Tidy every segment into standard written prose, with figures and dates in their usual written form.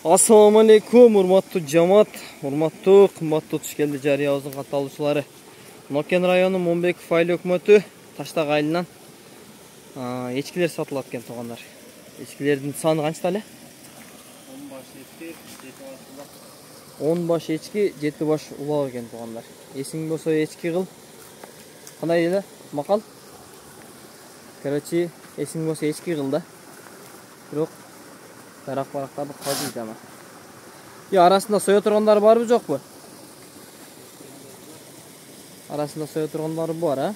Assalamu alaikum, урматтуу жамаат, урматтуу кымбаттуу туш келди жарыябыздын катталуучулары. Нокен району Момбеков айыл өкмөтү Таштак айылынан эчкилер сатылат экен туугандар. Эчкилердин саны канчта эле? 10 баш эчки, 7 баш улак экен туугандар. Эсиң болсо эчки кыл. Кандай эле? Макал? Короче, эсиң болсо эчки кыл да. Бирок барактарды калдый жама. Арасында соя тургандар барбы, жокпу? Арасында соя тургандар бар, а?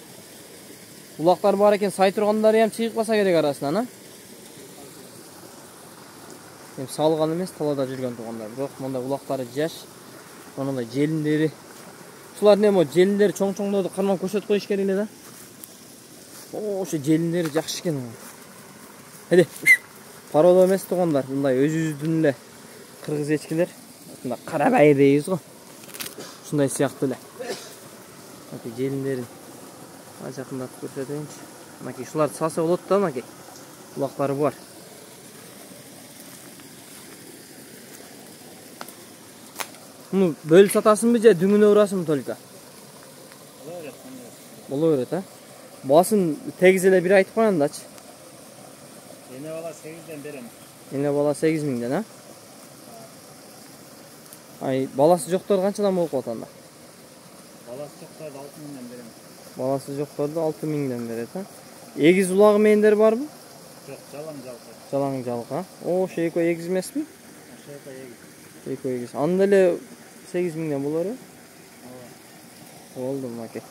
Улактар бар экен, сай тургандары hem чыгып керек арасынан, а? Hem салган эмес, талада жүргөн тургандар. Бирок мындай улактары жаш, мындай желиндери. Шулар неме, желиндери чоң-чоңдоду карман көрсөтүп коюш керек эле да. Ошо желиндери жакшы экен. Хеде. Парода эмес тургандар, мындай өзүбүздүн эле кыргыз эчкилер. Мындай кара байыр дейбиз го. Ушундай сыяктуу эле. Мынакей желиндерин жакындатып көрсөтөйүнчү. Мынакей шуларды саса болот да, мынакей. Улактары бар. Муну бөлүп сатасыңбы же дүңүнө урасыңбы только? Боло берет, а? Басын тегиз эле бир айтып коюңдачы. Эне бала 8'den берем. Эне бала 8.000'den, ha? Ay, balası жоктор канчадан болуп калат анда? Balası жоктарды 6.000'den берем. Баласы жокторду 6.000'den берет, ha? Эгиз улагы мендер барбы? Жок, жалаң жалка. Жалаң жалка. Ошо экөө эгиз эмеспи? Ошо экөө эгиз. Экөө эгиз. Анда эле 8.000'den болор, э? Болду, мынакей.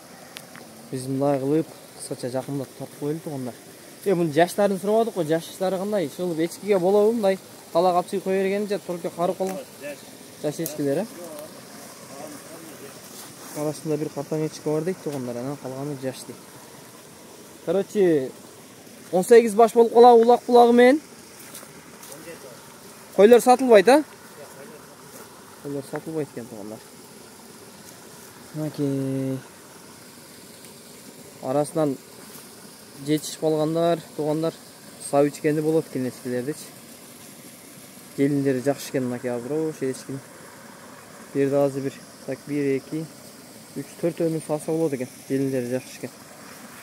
Биз мындай кылып кыскача жакындатып тартып коелу туугандар. Бул жаштарын сурабадык го, жаштары кандай? Ушул эчкиге болобу мындай тала капчый кое берген же только карып калган? Жаш эчкилер, э? Арасында бир картан эчки бар дейт туугандар, анан калганы жаш дейт. Короче, 18 баш болуп калабы улак булагы менен? Койлор сатылбайт, а? Койлор сатылбайт экен туугандар. Мынакей. Арасынан жетишип калгандар, туугандар сап ичкенди болот экен эчкилердичи. Желиндери жакшы экен мынакей азыр ошо эчки. Бу жерде азыр бир 1 2 3 4 саса болот экен. Желиндери жакшы экен.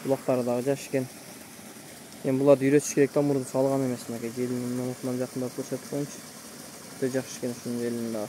Булактары дагы жаш экен. Эми буларды үйрөтүш керек да, мурда салган эмес мынакей желинин номусунан жакындап көрсөтүп коюңчу. Өтө жакшы экен ушунун желини дагы.